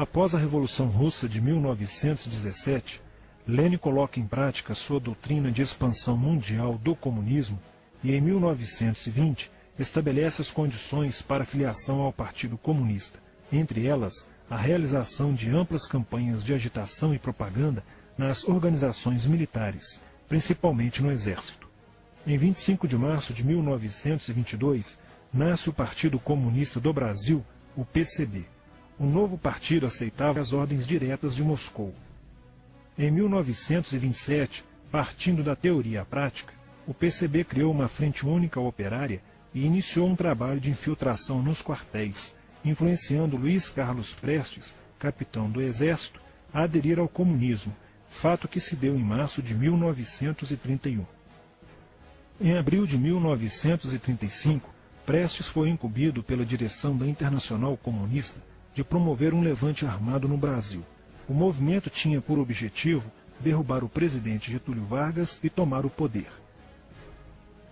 Após a Revolução Russa de 1917, Lenin coloca em prática sua doutrina de expansão mundial do comunismo e, em 1920, estabelece as condições para a filiação ao Partido Comunista, entre elas a realização de amplas campanhas de agitação e propaganda nas organizações militares, principalmente no Exército. Em 25 de março de 1922, nasce o Partido Comunista do Brasil, o PCB. O novo partido aceitava as ordens diretas de Moscou. Em 1927, partindo da teoria à prática, o PCB criou uma frente única operária e iniciou um trabalho de infiltração nos quartéis, influenciando Luiz Carlos Prestes, capitão do Exército, a aderir ao comunismo, fato que se deu em março de 1931. Em abril de 1935, Prestes foi incumbido pela direção da Internacional Comunista de promover um levante armado no Brasil. O movimento tinha por objetivo derrubar o presidente Getúlio Vargas e tomar o poder.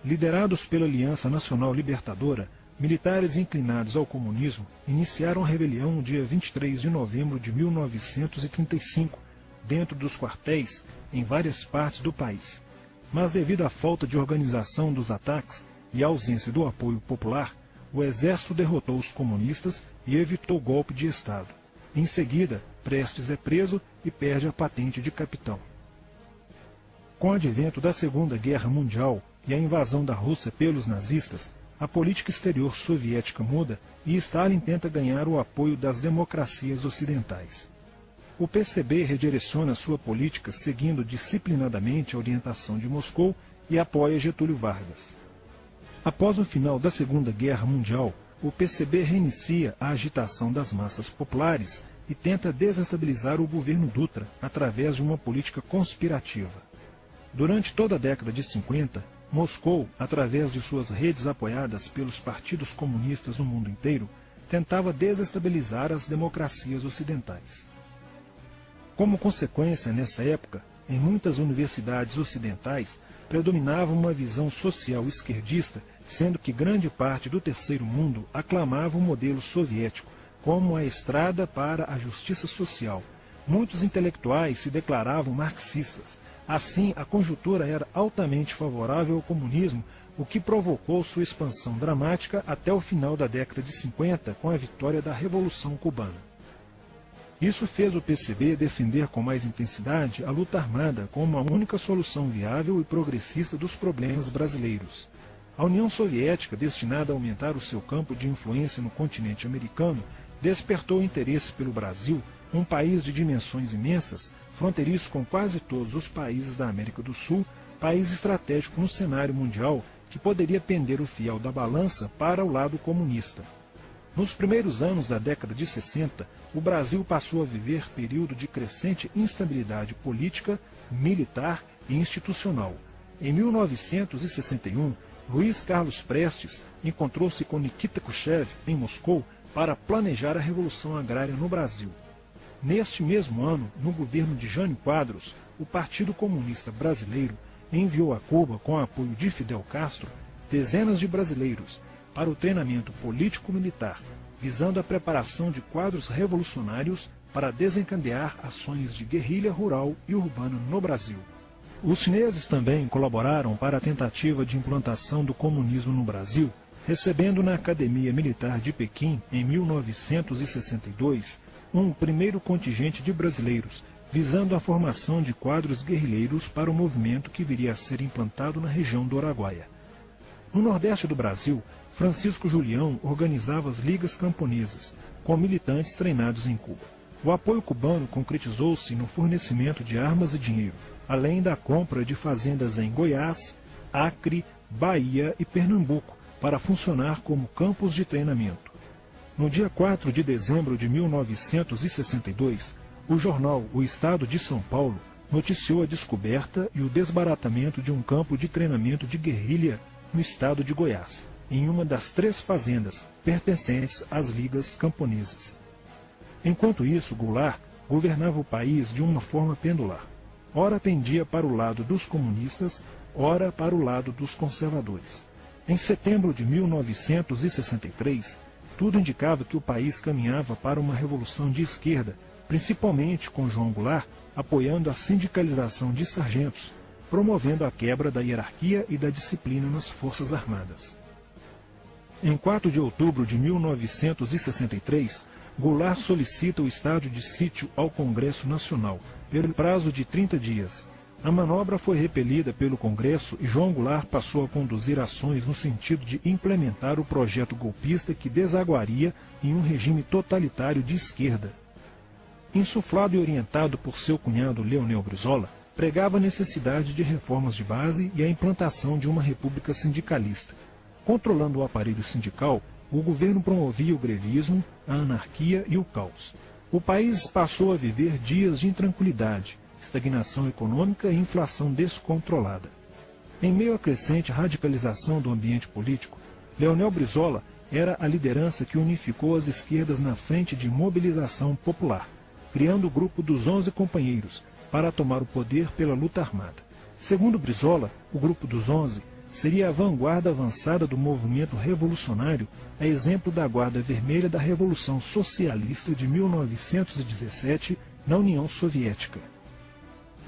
Liderados pela Aliança Nacional Libertadora, militares inclinados ao comunismo iniciaram a rebelião no dia 23 de novembro de 1935, dentro dos quartéis em várias partes do país. Mas devido à falta de organização dos ataques e à ausência do apoio popular, o exército derrotou os comunistas e evitou o golpe de Estado. Em seguida, Prestes é preso e perde a patente de capitão. Com o advento da Segunda Guerra Mundial e a invasão da Rússia pelos nazistas, a política exterior soviética muda e Stalin tenta ganhar o apoio das democracias ocidentais. O PCB redireciona sua política seguindo disciplinadamente a orientação de Moscou e apoia Getúlio Vargas. Após o final da Segunda Guerra Mundial, o PCB reinicia a agitação das massas populares e tenta desestabilizar o governo Dutra através de uma política conspirativa. Durante toda a década de 50, Moscou, através de suas redes apoiadas pelos partidos comunistas no mundo inteiro, tentava desestabilizar as democracias ocidentais. Como consequência, nessa época, em muitas universidades ocidentais, predominava uma visão social esquerdista, sendo que grande parte do terceiro mundo aclamava o modelo soviético como a estrada para a justiça social. Muitos intelectuais se declaravam marxistas. Assim, a conjuntura era altamente favorável ao comunismo, o que provocou sua expansão dramática até o final da década de 50, com a vitória da Revolução Cubana. Isso fez o PCB defender com mais intensidade a luta armada como a única solução viável e progressista dos problemas brasileiros. A União Soviética, destinada a aumentar o seu campo de influência no continente americano, despertou interesse pelo Brasil, um país de dimensões imensas, fronteiriço com quase todos os países da América do Sul, país estratégico no cenário mundial que poderia pender o fiel da balança para o lado comunista. Nos primeiros anos da década de 60, o Brasil passou a viver período de crescente instabilidade política, militar e institucional. Em 1961, Luiz Carlos Prestes encontrou-se com Nikita Khrushchev em Moscou para planejar a Revolução Agrária no Brasil. Neste mesmo ano, no governo de Jânio Quadros, o Partido Comunista Brasileiro enviou a Cuba, com o apoio de Fidel Castro, dezenas de brasileiros para o treinamento político-militar, visando a preparação de quadros revolucionários para desencadear ações de guerrilha rural e urbana no Brasil. Os chineses também colaboraram para a tentativa de implantação do comunismo no Brasil, recebendo na Academia Militar de Pequim, em 1962, um primeiro contingente de brasileiros, visando a formação de quadros guerrilheiros para o movimento que viria a ser implantado na região do Araguaia. No Nordeste do Brasil, Francisco Julião organizava as ligas camponesas, com militantes treinados em Cuba. O apoio cubano concretizou-se no fornecimento de armas e dinheiro, além da compra de fazendas em Goiás, Acre, Bahia e Pernambuco, para funcionar como campos de treinamento. No dia 4 de dezembro de 1962, o jornal O Estado de São Paulo noticiou a descoberta e o desbaratamento de um campo de treinamento de guerrilha no estado de Goiás, em uma das 3 fazendas pertencentes às ligas camponesas. Enquanto isso, Goulart governava o país de uma forma pendular. Ora pendia para o lado dos comunistas, ora para o lado dos conservadores. Em setembro de 1963, tudo indicava que o país caminhava para uma revolução de esquerda, principalmente com João Goulart apoiando a sindicalização de sargentos, promovendo a quebra da hierarquia e da disciplina nas Forças Armadas. Em 4 de outubro de 1963, Goulart solicita o estado de sítio ao Congresso Nacional, pelo prazo de 30 dias. A manobra foi repelida pelo Congresso e João Goulart passou a conduzir ações no sentido de implementar o projeto golpista que desaguaria em um regime totalitário de esquerda. Insuflado e orientado por seu cunhado Leonel Brizola, pregava a necessidade de reformas de base e a implantação de uma república sindicalista. Controlando o aparelho sindical, o governo promovia o grevismo, a anarquia e o caos. O país passou a viver dias de intranquilidade, estagnação econômica e inflação descontrolada. Em meio à crescente radicalização do ambiente político, Leonel Brizola era a liderança que unificou as esquerdas na frente de mobilização popular, criando o grupo dos 11 companheiros para tomar o poder pela luta armada. Segundo Brizola, o grupo dos 11 seria a vanguarda avançada do movimento revolucionário, a exemplo da Guarda Vermelha da Revolução Socialista de 1917 na União Soviética.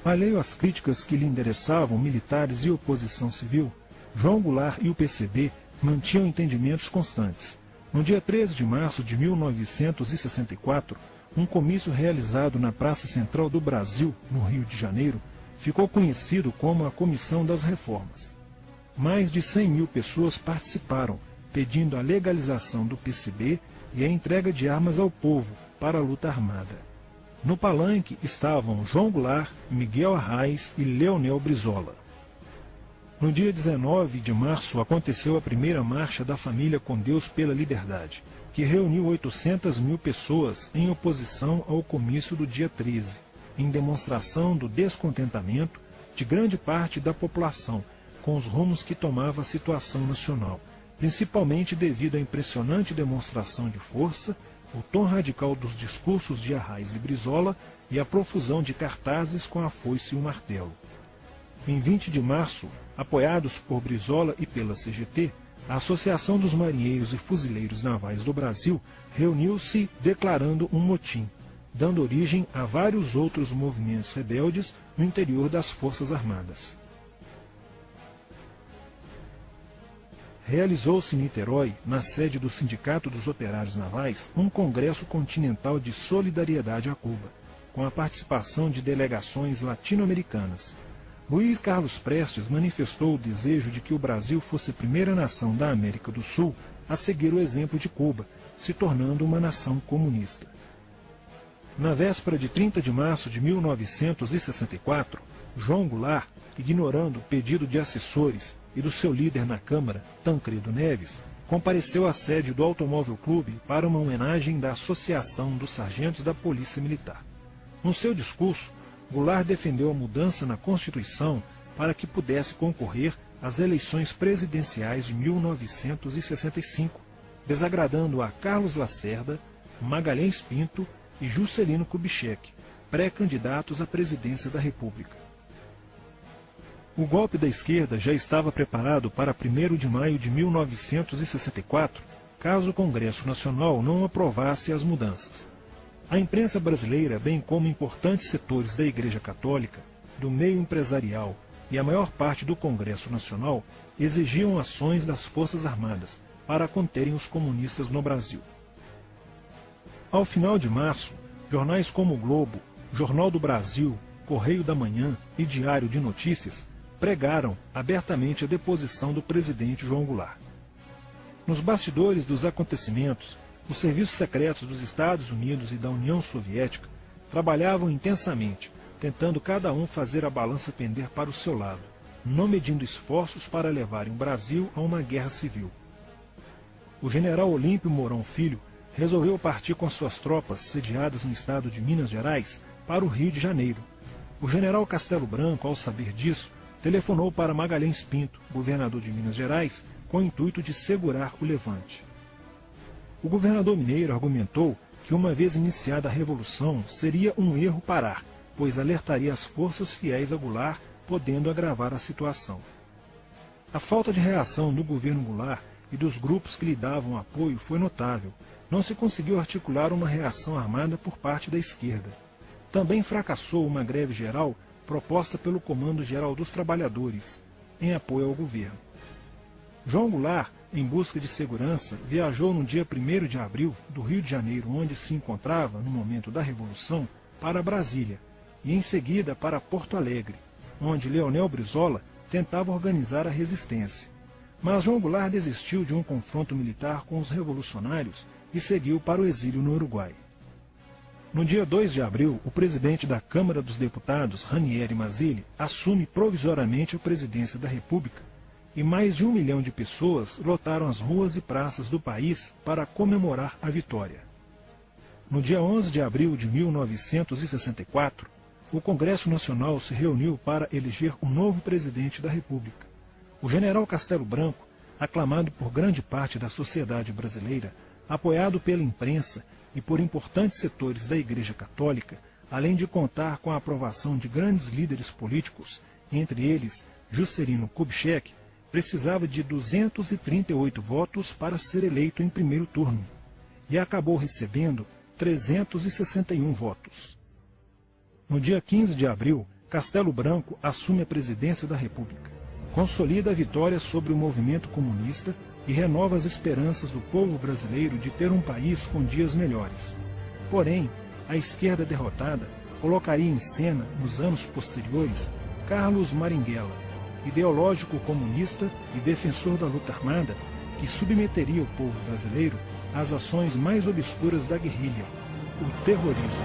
Alheio às críticas que lhe endereçavam militares e oposição civil, João Goulart e o PCB mantinham entendimentos constantes. No dia 13 de março de 1964, um comício realizado na Praça Central do Brasil, no Rio de Janeiro, ficou conhecido como a Comissão das Reformas. Mais de 100 mil pessoas participaram, pedindo a legalização do PCB e a entrega de armas ao povo para a luta armada. No palanque estavam João Goulart, Miguel Arraes e Leonel Brizola. No dia 19 de março aconteceu a primeira Marcha da Família com Deus pela Liberdade, que reuniu 800 mil pessoas em oposição ao comício do dia 13, em demonstração do descontentamento de grande parte da população com os rumos que tomava a situação nacional, principalmente devido à impressionante demonstração de força, o tom radical dos discursos de Arraes e Brizola e a profusão de cartazes com a foice e o martelo. Em 20 de março, apoiados por Brizola e pela CGT, a Associação dos Marinheiros e Fuzileiros Navais do Brasil reuniu-se declarando um motim, dando origem a vários outros movimentos rebeldes no interior das Forças Armadas. Realizou-se em Niterói, na sede do Sindicato dos Operários Navais, um congresso continental de solidariedade a Cuba, com a participação de delegações latino-americanas. Luiz Carlos Prestes manifestou o desejo de que o Brasil fosse a primeira nação da América do Sul a seguir o exemplo de Cuba, se tornando uma nação comunista. Na véspera de 30 de março de 1964, João Goulart, ignorando o pedido de assessores e do seu líder na Câmara, Tancredo Neves, compareceu à sede do Automóvel Clube para uma homenagem da Associação dos Sargentos da Polícia Militar. No seu discurso, Goulart defendeu a mudança na Constituição para que pudesse concorrer às eleições presidenciais de 1965, desagradando a Carlos Lacerda, Magalhães Pinto e Juscelino Kubitschek, pré-candidatos à presidência da República. O golpe da esquerda já estava preparado para 1º de maio de 1964, caso o Congresso Nacional não aprovasse as mudanças. A imprensa brasileira, bem como importantes setores da Igreja Católica, do meio empresarial e a maior parte do Congresso Nacional, exigiam ações das Forças Armadas para conterem os comunistas no Brasil. Ao final de março, jornais como o Globo, Jornal do Brasil, Correio da Manhã e Diário de Notícias pregaram abertamente a deposição do presidente João Goulart. Nos bastidores dos acontecimentos, os serviços secretos dos Estados Unidos e da União Soviética trabalhavam intensamente, tentando cada um fazer a balança pender para o seu lado, não medindo esforços para levarem o Brasil a uma guerra civil. O general Olímpio Mourão Filho resolveu partir com suas tropas sediadas no estado de Minas Gerais para o Rio de Janeiro. O general Castelo Branco, ao saber disso, telefonou para Magalhães Pinto, governador de Minas Gerais, com o intuito de segurar o levante. O governador mineiro argumentou que, uma vez iniciada a revolução, seria um erro parar, pois alertaria as forças fiéis a Goulart, podendo agravar a situação. A falta de reação do governo Goulart e dos grupos que lhe davam apoio foi notável. Não se conseguiu articular uma reação armada por parte da esquerda. Também fracassou uma greve geral proposta pelo Comando Geral dos Trabalhadores, em apoio ao governo. João Goulart, em busca de segurança, viajou no dia 1º de abril do Rio de Janeiro, onde se encontrava no momento da Revolução, para Brasília, e em seguida para Porto Alegre, onde Leonel Brizola tentava organizar a resistência. Mas João Goulart desistiu de um confronto militar com os revolucionários e seguiu para o exílio no Uruguai. No dia 2 de abril, o presidente da Câmara dos Deputados, Ranieri Mazzilli, assume provisoriamente a presidência da República e mais de 1 milhão de pessoas lotaram as ruas e praças do país para comemorar a vitória. No dia 11 de abril de 1964, o Congresso Nacional se reuniu para eleger um novo presidente da República. O general Castelo Branco, aclamado por grande parte da sociedade brasileira, apoiado pela imprensa e por importantes setores da Igreja Católica, além de contar com a aprovação de grandes líderes políticos, entre eles Juscelino Kubitschek, precisava de 238 votos para ser eleito em primeiro turno, e acabou recebendo 361 votos. No dia 15 de abril, Castelo Branco assume a presidência da República, consolida a vitória sobre o movimento comunista e renova as esperanças do povo brasileiro de ter um país com dias melhores. Porém, a esquerda derrotada colocaria em cena, nos anos posteriores, Carlos Marighella, ideológico comunista e defensor da luta armada, que submeteria o povo brasileiro às ações mais obscuras da guerrilha, o terrorismo.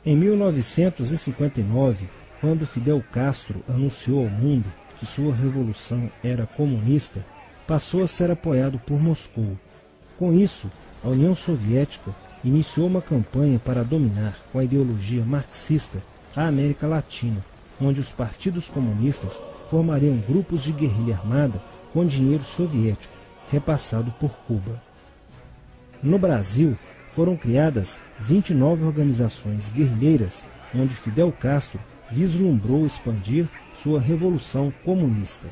Em 1959, quando Fidel Castro anunciou ao mundo que sua revolução era comunista, passou a ser apoiado por Moscou. Com isso, a União Soviética iniciou uma campanha para dominar com a ideologia marxista a América Latina, onde os partidos comunistas formariam grupos de guerrilha armada com dinheiro soviético, repassado por Cuba. No Brasil, foram criadas 29 organizações guerrilheiras, onde Fidel Castro vislumbrou expandir sua revolução comunista.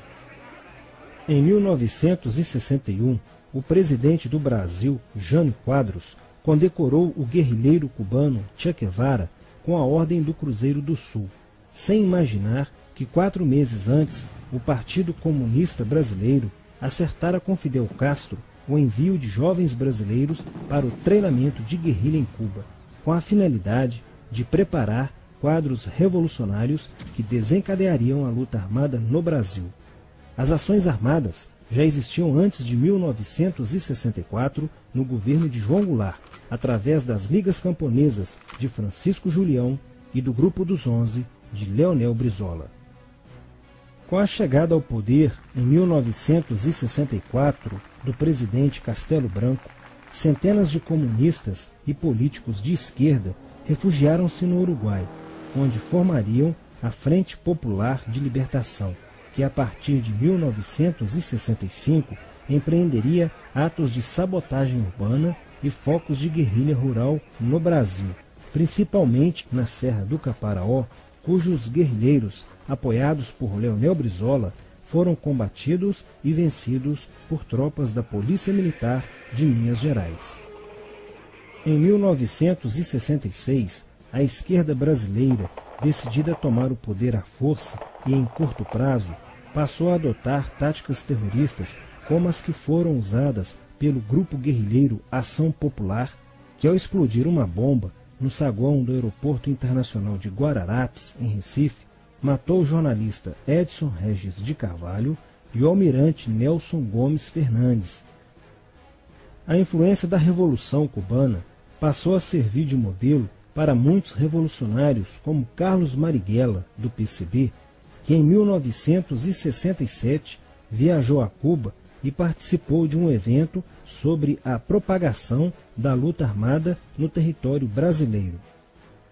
Em 1961, o presidente do Brasil, Jânio Quadros, condecorou o guerrilheiro cubano Che Guevara com a Ordem do Cruzeiro do Sul, sem imaginar que 4 meses antes o Partido Comunista Brasileiro acertara com Fidel Castro o envio de jovens brasileiros para o treinamento de guerrilha em Cuba, com a finalidade de preparar quadros revolucionários que desencadeariam a luta armada no Brasil. As ações armadas já existiam antes de 1964 no governo de João Goulart, através das Ligas Camponesas de Francisco Julião e do Grupo dos 11 de Leonel Brizola. Com a chegada ao poder, em 1964, do presidente Castelo Branco, centenas de comunistas e políticos de esquerda refugiaram-se no Uruguai, onde formariam a Frente Popular de Libertação, que a partir de 1965 empreenderia atos de sabotagem urbana e focos de guerrilha rural no Brasil, principalmente na Serra do Caparaó, cujos guerrilheiros, apoiados por Leonel Brizola, foram combatidos e vencidos por tropas da Polícia Militar de Minas Gerais. Em 1966, a esquerda brasileira, decidida a tomar o poder à força e em curto prazo, passou a adotar táticas terroristas como as que foram usadas pelo grupo guerrilheiro Ação Popular, que ao explodir uma bomba no saguão do Aeroporto Internacional de Guararapes, em Recife, matou o jornalista Edson Regis de Carvalho e o almirante Nelson Gomes Fernandes. A influência da Revolução Cubana passou a servir de modelo para muitos revolucionários como Carlos Marighella, do PCB, que em 1967 viajou a Cuba e participou de um evento sobre a propagação da luta armada no território brasileiro.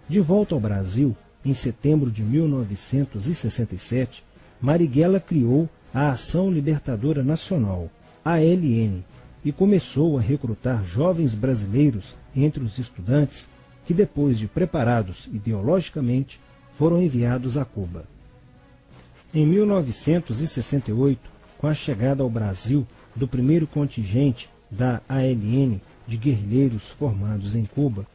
De volta ao Brasil, em setembro de 1967, Marighella criou a Ação Libertadora Nacional, ALN, e começou a recrutar jovens brasileiros entre os estudantes que, depois de preparados ideologicamente, foram enviados a Cuba. Em 1968, com a chegada ao Brasil do primeiro contingente da ALN de guerrilheiros formados em Cuba,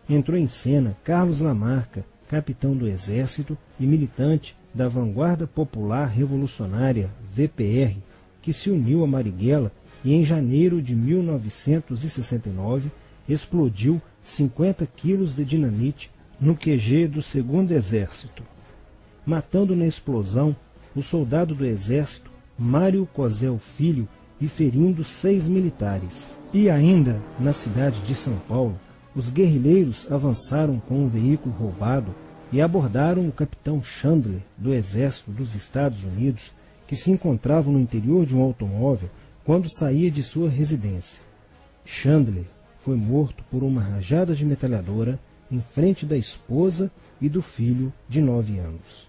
entrou em cena Carlos Lamarca, capitão do Exército e militante da Vanguarda Popular Revolucionária, VPR, que se uniu a Marighella e em janeiro de 1969 explodiu 50 quilos de dinamite no QG do 2º Exército, matando na explosão o soldado do Exército Mário Cosel Filho e ferindo 6 militares. E ainda, na cidade de São Paulo, os guerrilheiros avançaram com um veículo roubado e abordaram o capitão Chandler, do Exército dos Estados Unidos, que se encontrava no interior de um automóvel quando saía de sua residência. Chandler foi morto por uma rajada de metralhadora em frente da esposa e do filho de 9 anos.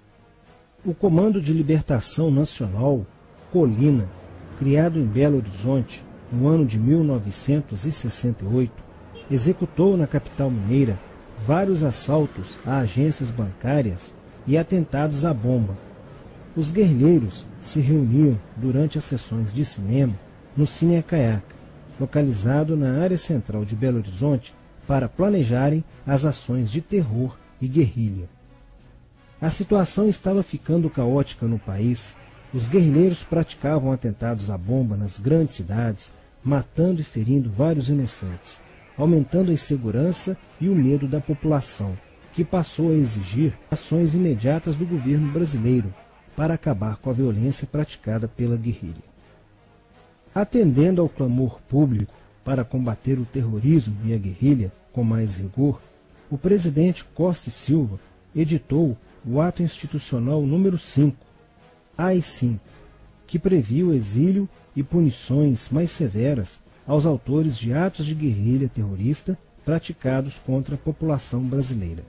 O Comando de Libertação Nacional, Colina, criado em Belo Horizonte no ano de 1968, executou na capital mineira vários assaltos a agências bancárias e atentados à bomba. Os guerrilheiros se reuniam durante as sessões de cinema no Cine Acaiaca, localizado na área central de Belo Horizonte, para planejarem as ações de terror e guerrilha. A situação estava ficando caótica no país. Os guerrilheiros praticavam atentados à bomba nas grandes cidades, matando e ferindo vários inocentes, aumentando a insegurança e o medo da população, que passou a exigir ações imediatas do governo brasileiro para acabar com a violência praticada pela guerrilha. Atendendo ao clamor público para combater o terrorismo e a guerrilha com mais rigor, o presidente Costa e Silva editou o Ato Institucional número 5, AI-5, que previa o exílio e punições mais severas aos autores de atos de guerrilha terrorista praticados contra a população brasileira.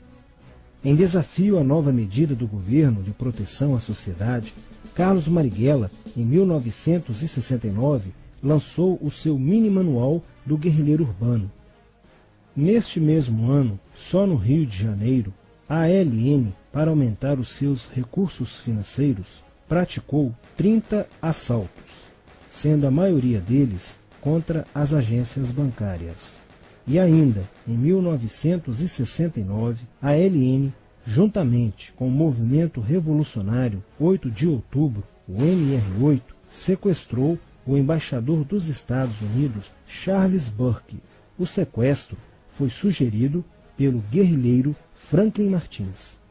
Em desafio à nova medida do governo de proteção à sociedade, Carlos Marighella, em 1969, lançou o seu mini-manual do guerrilheiro urbano. Neste mesmo ano, só no Rio de Janeiro, a ALN, para aumentar os seus recursos financeiros, praticou 30 assaltos, sendo a maioria deles contra as agências bancárias. E ainda, em 1969, a ALN, juntamente com o movimento revolucionário 8 de outubro, o MR8, sequestrou o embaixador dos Estados Unidos, Charles Burke. O sequestro foi sugerido pelo guerrilheiro Franklin Martins.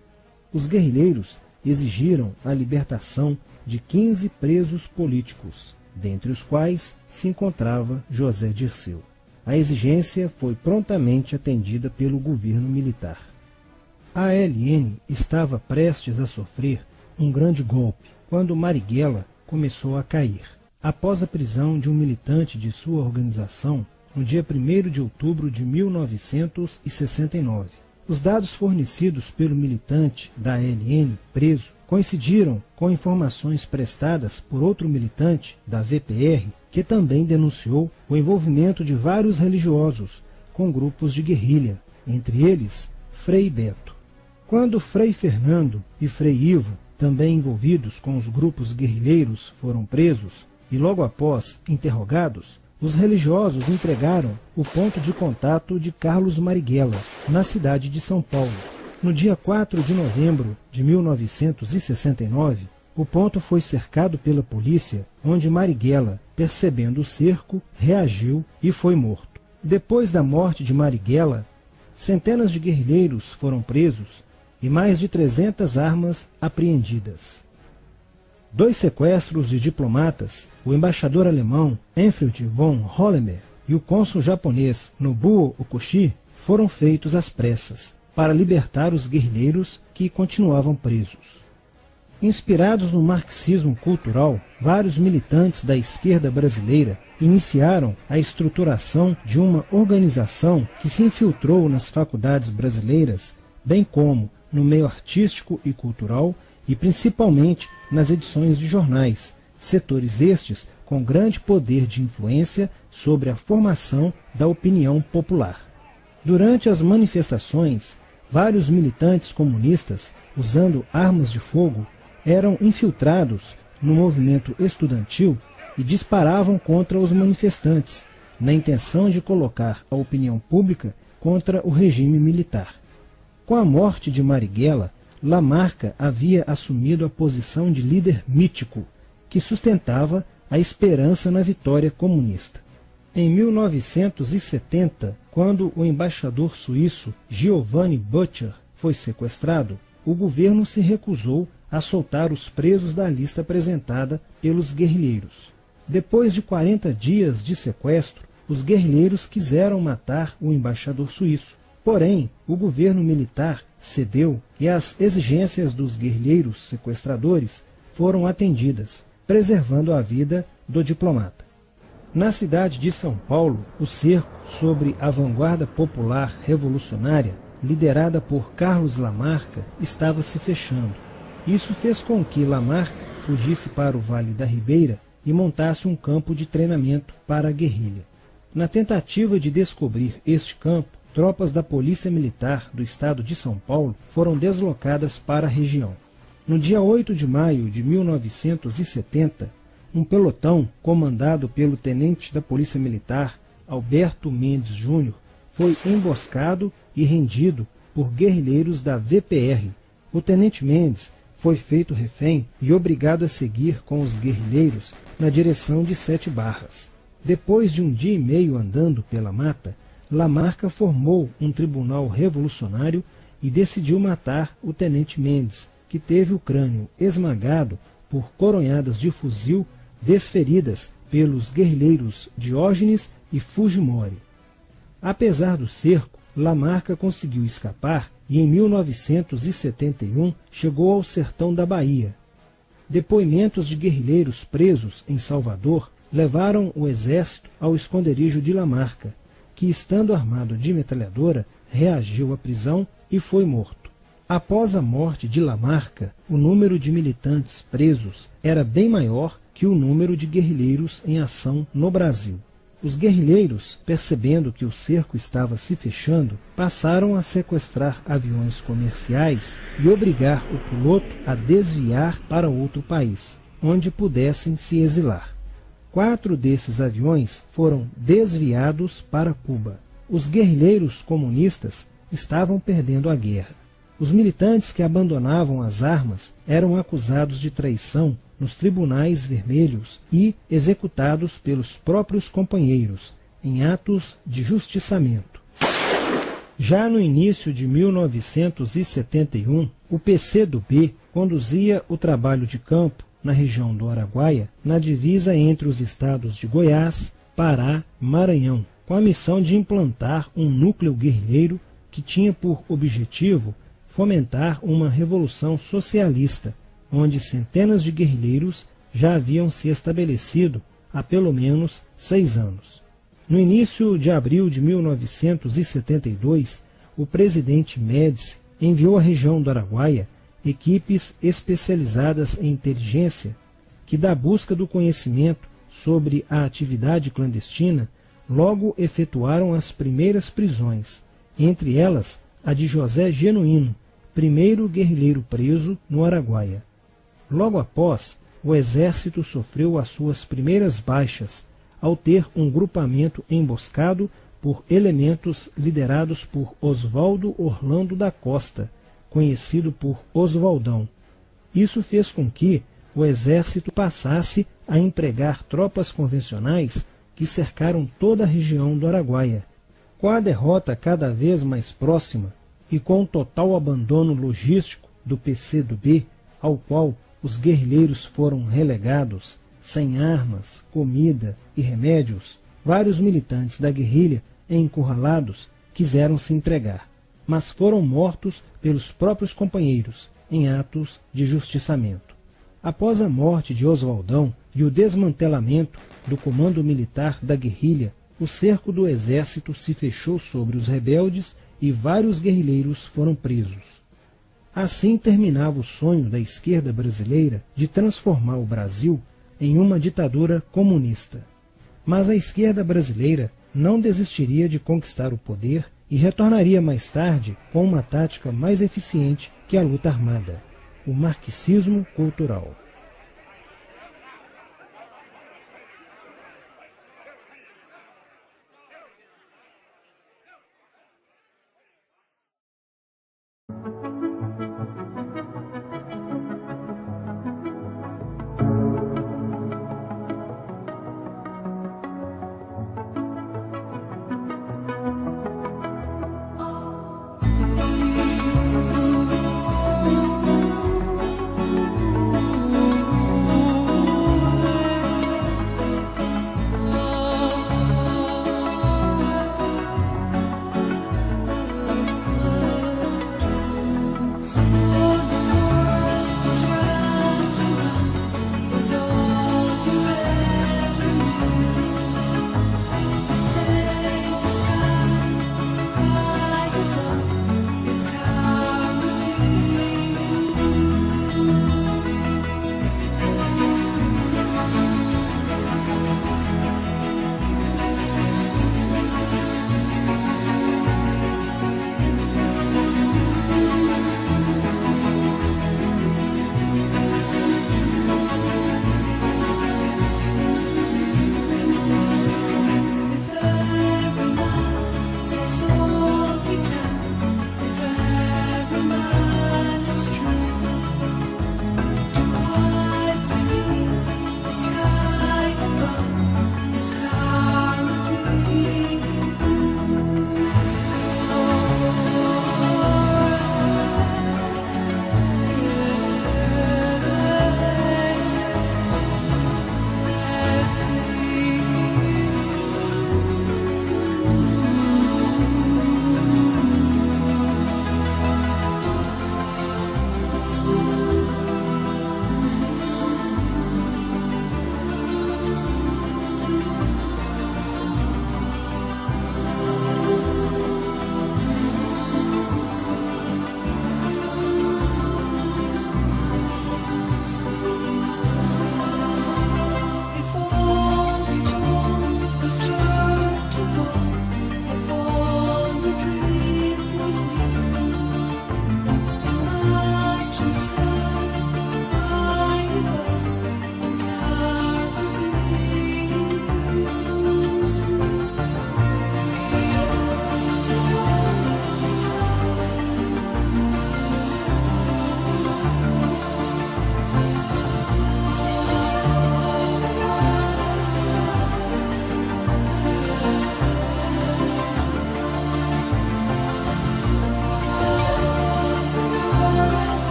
Os guerrilheiros exigiram a libertação de 15 presos políticos, dentre os quais se encontrava José Dirceu. A exigência foi prontamente atendida pelo governo militar. A ALN estava prestes a sofrer um grande golpe quando Marighella começou a cair. Após a prisão de um militante de sua organização, no dia 1º de outubro de 1969. Os dados fornecidos pelo militante da ALN preso coincidiram com informações prestadas por outro militante da VPR, que também denunciou o envolvimento de vários religiosos com grupos de guerrilha, entre eles Frei Beto. Quando Frei Fernando e Frei Ivo, também envolvidos com os grupos guerrilheiros, foram presos e logo após interrogados, os religiosos entregaram o ponto de contato de Carlos Marighella, na cidade de São Paulo. No dia 4 de novembro de 1969, O ponto foi cercado pela polícia, onde Marighella, percebendo o cerco, reagiu e foi morto. Depois da morte de Marighella, centenas de guerrilheiros foram presos e mais de 300 armas apreendidas. 2 sequestros de diplomatas, o embaixador alemão Enfield von Hollemer e o cônsul japonês Nobuo Okushi, foram feitos às pressas, para libertar os guerrilheiros que continuavam presos. Inspirados no marxismo cultural, vários militantes da esquerda brasileira iniciaram a estruturação de uma organização que se infiltrou nas faculdades brasileiras, bem como no meio artístico e cultural, e principalmente nas edições de jornais, setores estes com grande poder de influência sobre a formação da opinião popular. Durante as manifestações, vários militantes comunistas, usando armas de fogo, eram infiltrados no movimento estudantil e disparavam contra os manifestantes, na intenção de colocar a opinião pública contra o regime militar. Com a morte de Marighella, Lamarca havia assumido a posição de líder mítico, que sustentava a esperança na vitória comunista. Em 1970, quando o embaixador suíço Giovanni Butcher foi sequestrado, o governo se recusou a soltar os presos da lista apresentada pelos guerrilheiros. Depois de 40 dias de sequestro, os guerrilheiros quiseram matar o embaixador suíço. Porém, o governo militar cedeu e as exigências dos guerrilheiros sequestradores foram atendidas, preservando a vida do diplomata. Na cidade de São Paulo, o cerco sobre a vanguarda popular revolucionária, liderada por Carlos Lamarca, estava se fechando. Isso fez com que Lamarca fugisse para o Vale da Ribeira e montasse um campo de treinamento para a guerrilha. Na tentativa de descobrir este campo, tropas da Polícia Militar do estado de São Paulo foram deslocadas para a região. No dia 8 de maio de 1970, um pelotão comandado pelo tenente da Polícia Militar, Alberto Mendes Júnior, foi emboscado e rendido por guerrilheiros da VPR. O tenente Mendes foi feito refém e obrigado a seguir com os guerrilheiros na direção de 7 Barras. Depois de um dia e meio andando pela mata, Lamarca formou um tribunal revolucionário e decidiu matar o tenente Mendes, que teve o crânio esmagado por coronhadas de fuzil desferidas pelos guerrilheiros Diógenes e Fujimori. Apesar do cerco, Lamarca conseguiu escapar e em 1971 chegou ao sertão da Bahia. Depoimentos de guerrilheiros presos em Salvador levaram o exército ao esconderijo de Lamarca, que, estando armado de metralhadora, reagiu à prisão e foi morto. Após a morte de Lamarca, o número de militantes presos era bem maior que o número de guerrilheiros em ação no Brasil. Os guerrilheiros, percebendo que o cerco estava se fechando, passaram a sequestrar aviões comerciais e obrigar o piloto a desviar para outro país, onde pudessem se exilar. 4 desses aviões foram desviados para Cuba. Os guerrilheiros comunistas estavam perdendo a guerra. Os militantes que abandonavam as armas eram acusados de traição nos tribunais vermelhos e executados pelos próprios companheiros, em atos de justiçamento. Já no início de 1971, o PCdoB conduzia o trabalho de campo na região do Araguaia, na divisa entre os estados de Goiás, Pará e Maranhão, com a missão de implantar um núcleo guerrilheiro que tinha por objetivo fomentar uma revolução socialista, onde centenas de guerrilheiros já haviam se estabelecido há pelo menos 6 anos. No início de abril de 1972, o presidente Médici enviou à região do Araguaia equipes especializadas em inteligência que, da busca do conhecimento sobre a atividade clandestina, logo efetuaram as primeiras prisões, entre elas a de José Genuíno, primeiro guerrilheiro preso no Araguaia. Logo após, o exército sofreu as suas primeiras baixas, ao ter um grupamento emboscado por elementos liderados por Oswaldo Orlando da Costa, conhecido por Oswaldão. Isso fez com que o exército passasse a empregar tropas convencionais que cercaram toda a região do Araguaia. Com a derrota cada vez mais próxima e com o total abandono logístico do PCdoB, ao qual os guerrilheiros foram relegados, sem armas, comida e remédios, vários militantes da guerrilha, encurralados, quiseram se entregar, mas foram mortos pelos próprios companheiros em atos de justiçamento. Após a morte de Oswaldão e o desmantelamento do comando militar da guerrilha, o cerco do exército se fechou sobre os rebeldes e vários guerrilheiros foram presos. Assim terminava o sonho da esquerda brasileira de transformar o Brasil em uma ditadura comunista. Mas a esquerda brasileira não desistiria de conquistar o poder e retornaria mais tarde com uma tática mais eficiente que a luta armada: o marxismo cultural.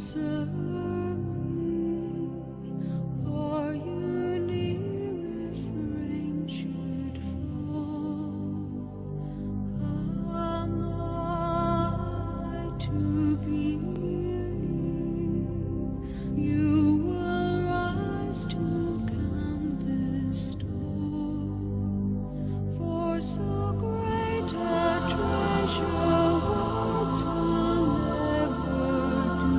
answer me. Are you near if rain should fall? Am I to believe you will rise to calm this storm? For so great a treasure words will never do.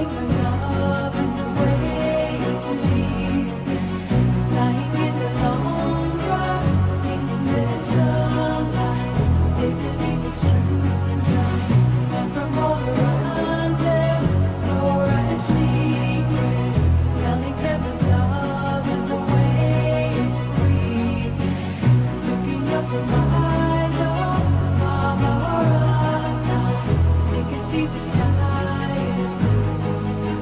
telling the love and the way it leaves me, lying in the long grass in the sunlight. They believe it's true now, and from all around them, Laura a secret, telling them of love and the way it breathes me. Looking up in my eyes, oh, Mama, right now, they can see the sky is blue.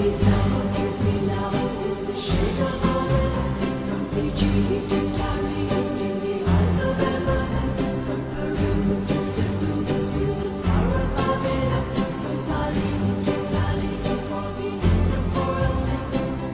desire.